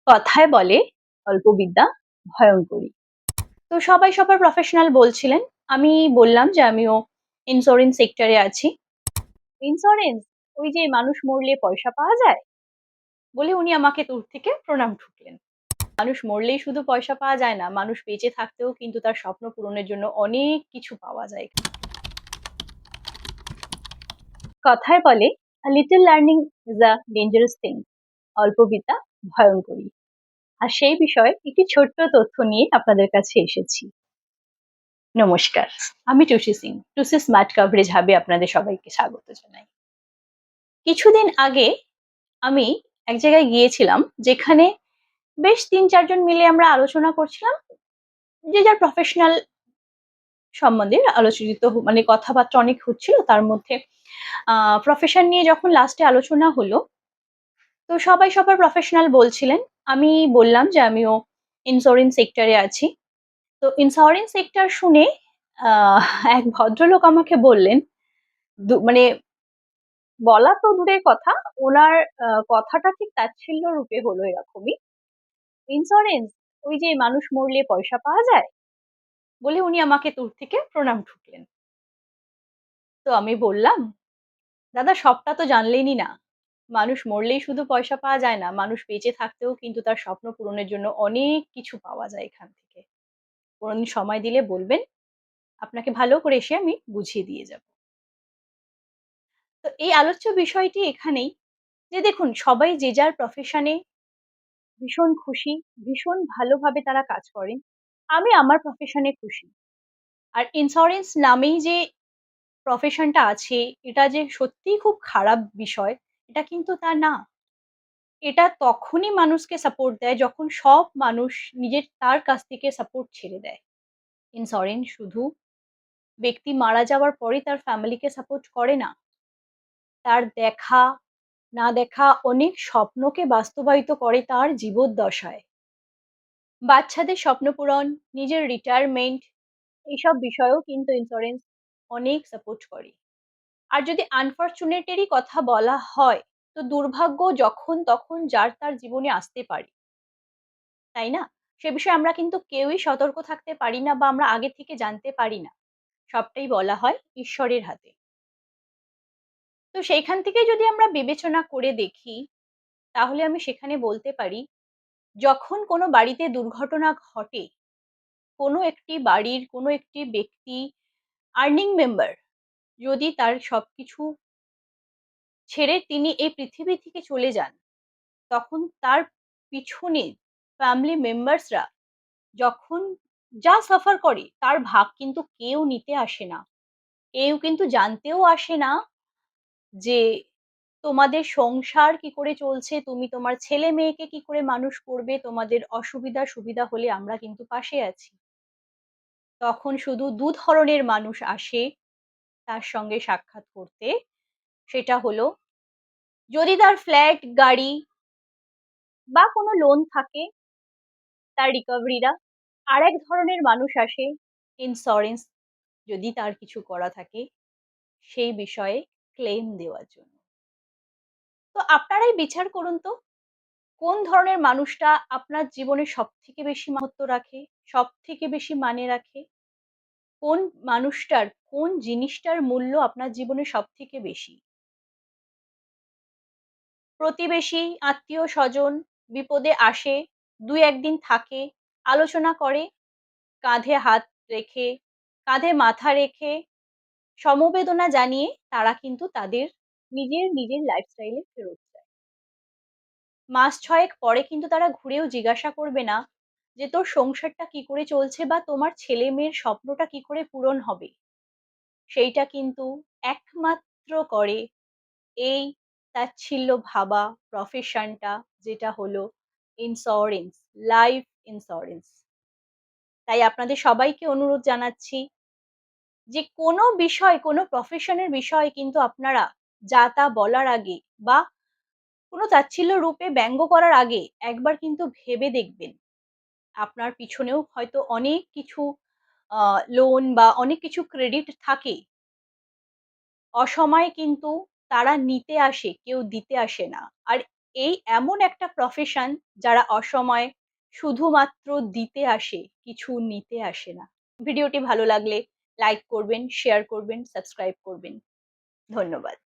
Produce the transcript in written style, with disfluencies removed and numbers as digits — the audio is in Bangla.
কথায় বলে অল্প বিদ্যা ভয়ঙ্করী। তো সবাই সবার প্রফেশনাল বলছিলেন। আমি বললাম যে আমিও ইন্স্যুরেন্স সেক্টরে আছি। ইন্স্যুরেন্স ওই যে মানুষ মরলে পয়সা পাওয়া যায়? বলে উনি আমাকে দূর থেকে প্রণাম ঠুকলেন। মানুষ মরলেই শুধু পয়সা পাওয়া যায় না, মানুষ বেঁচে থাকতেও কিন্তু তার স্বপ্ন পূরণের জন্য অনেক কিছু পাওয়া যায়। কথায় বলে "A little learning is a dangerous thing" অল্প বিদ্যা ভয়ঙ্করী। আর সেই বিষয়ে একটি ছোট্ট তথ্য নিয়ে আপনাদের কাছে এসেছি। নমস্কার, আমি টুসি সিং। টুসি স্মার্ট কভারেজ হাবে আপনাদের সবাইকে স্বাগত জানাই। কিছুদিন আগে আমি এক জায়গায় গিয়েছিলাম যেখানে বেশ ৩-৪ জন মিলে আমরা আলোচনা করছিলাম। যে যার প্রফেশনাল সম্বন্ধে আলোচিত মানে কথাবার্তা অনেক হচ্ছিল। তার মধ্যে আ প্রফেশন নিয়ে যখন লাস্টে আলোচনা হলো, তো সবাই সবার প্রফেশনাল বলছিলেন। আমি বললাম যে আমিও ইন্স্যুরেন্স সেক্টরে আছি। তো ইন্স্যুরেন্স সেক্টর শুনে আ এক ভদ্রলোক আমাকে বললেন, মানে বলা তো দূরের কথা, উনার কথাটা ঠিক তাচ্ছিল্য রূপে হলো এরকমই। "ইন্স্যুরেন্স ওই যে মানুষ মরলে পয়সা পাওয়া যায়?" বলে উনি আমাকে দূর থেকে প্রণাম ঠুকলেন। তো আমি বললাম, "দাদা সবটা তো জানলেনই না। মানুষ মরলেই শুধু পয়সা পাওয়া যায় না, মানুষ বেঁচে থাকতেও কিন্তু তার স্বপ্ন পূরণের জন্য অনেক কিছু পাওয়া যায় এখান থেকে। কোনদিন সময় দিলে বলবেন, আপনাকে ভালো করে এসে আমি বুঝিয়ে দিয়ে যাব।" তো এই আলোচ্য বিষয়টি এখানেই যে দেখুন সবাই যে যার প্রফেশনে ভীষণ খুশি, ভীষণ ভালোভাবে তারা কাজ করেন। আমি আমার প্রফেশনে খুশি। আর ইন্স্যুরেন্স নামেই যে প্রফেশনটা আছে, এটা যে সত্যিই খুব খারাপ বিষয়, এটা কিন্তু তা না। এটা তখনই মানুষকে সাপোর্ট দেয় যখন সব মানুষ নিজের তার কাছ থেকে সাপোর্ট ছেড়ে দেয়। ইন্স্যুরেন্স শুধু ব্যক্তি মারা যাওয়ার পরেই তার ফ্যামিলিকে সাপোর্ট করে না। তার দেখা, না দেখা অনেক স্বপ্নকে বাস্তবায়িত করে তার জীবদ্দশায়। বাচ্চাদের স্বপ্ন পূরণ, নিজের রিটায়ারমেন্ট এইসব বিষয়েও কিন্তু ইন্স্যুরেন্স অনেক সাপোর্ট করে। আর যদি আনফরচুনেটেরই কথা বলা হয়, তো দুর্ভাগ্য যখন তখন যার তার জীবনে আসতে পারে। তাই না? সে বিষয়ে আমরা কিন্তু কেউই সতর্ক থাকতে পারি না বা আমরা আগে থেকে জানতে পারি না। সবটাই বলা হয় ঈশ্বরের হাতে। তো সেইখান থেকে যদি আমরা বিবেচনা করে দেখি, তাহলে আমি সেখানে বলতে পারি, যখন কোনো বাড়িতে দুর্ঘটনা ঘটে, কোনো একটি বাড়ির কোনো একটি ব্যক্তি আর্নিং মেম্বার যদি তার সবকিছু ছেড়ে তিনি এই পৃথিবী থেকে চলে যান, তখন তার পিছনে ফ্যামিলি মেম্বার্সরা যখন যা সাফার করে তার ভাগ কিন্তু কেউ নিতে আসে না। কেউ কিন্তু জানতেও আসে না যে তোমাদের সংসার কি করে চলছে, তুমি তোমার ছেলে-মেয়েকে কি করে মানুষ করবে, তোমাদের অসুবিধা সুবিধা হলে আমরা কিন্তু পাশে আছি। তখন শুধু ২ ধরনের মানুষ আসে তার সঙ্গে সাক্ষাৎ করতে। সেটা হলো যদি তার ফ্ল্যাট, গাড়ি বা কোনো লোন থাকে তার রিকভারিরা। আরেক ধরনের মানুষ আসে ইন্স্যুরেন্স যদি তার কিছু করা থাকে সেই বিষয়ে ক্লেইম দেওয়ার জন্য। তো আপনারাই বিচার করুন তো কোন ধরনের মানুষটা আপনার জীবনে সবথেকে বেশি মাহাত্ম্য রাখে, সবথেকে বেশি মানে রাখে? কোন মানুষটার, কোন জিনিসটার মূল্য আপনার জীবনে সবথেকে বেশি? প্রতিবেশী, আত্মীয়-স্বজন বিপদে আসে, ২-১ দিন থাকে, আলোচনা করে, কাঁধে হাত রেখে, কাঁধে মাথা রেখে, সমবেদনা জানিয়ে তারা কিন্তু তাদের নিজের লাইফস্টাইলে ফেরত যায়। মাস ৬ এক পরে কিন্তু তারা ঘুরেও জিজ্ঞাসা করবে না যে, "তোর সংসারটা কি করে চলছে বা তোমার ছেলে-মেয়ের স্বপ্নটা কি করে পূরণ হবে?" সেইটা কিন্তু একমাত্র করে এই তাচ্ছিল্য ভাবা প্রফেশনটা যেটা হলো ইন্স্যুরেন্স, লাইফ ইন্স্যুরেন্স। তাই আপনাদের সবাইকে অনুরোধ জানাচ্ছি যে কোনো বিষয়, কোনো প্রফেশনের বিষয় কিন্তু আপনারা যা তা বলার আগে বা কোনো তাচ্ছিল্য রূপে ব্যঙ্গ করার আগে একবার কিন্তু ভেবে দেখবেন। আপনার পিছনেও হয়তো অনেক কিছু আ লোন বা অনেক কিছু ক্রেডিট থাকে। অসময়ে কিন্তু তারা নিতে আসে, কেউ দিতে আসে না। আর এই এমন একটা প্রফেশন যারা অসময়ে শুধুমাত্র দিতে আসে, কিছু নিতে আসে না। ভিডিওটি ভালো লাগলে লাইক করবেন, শেয়ার করবেন, সাবস্ক্রাইব করবেন। ধন্যবাদ।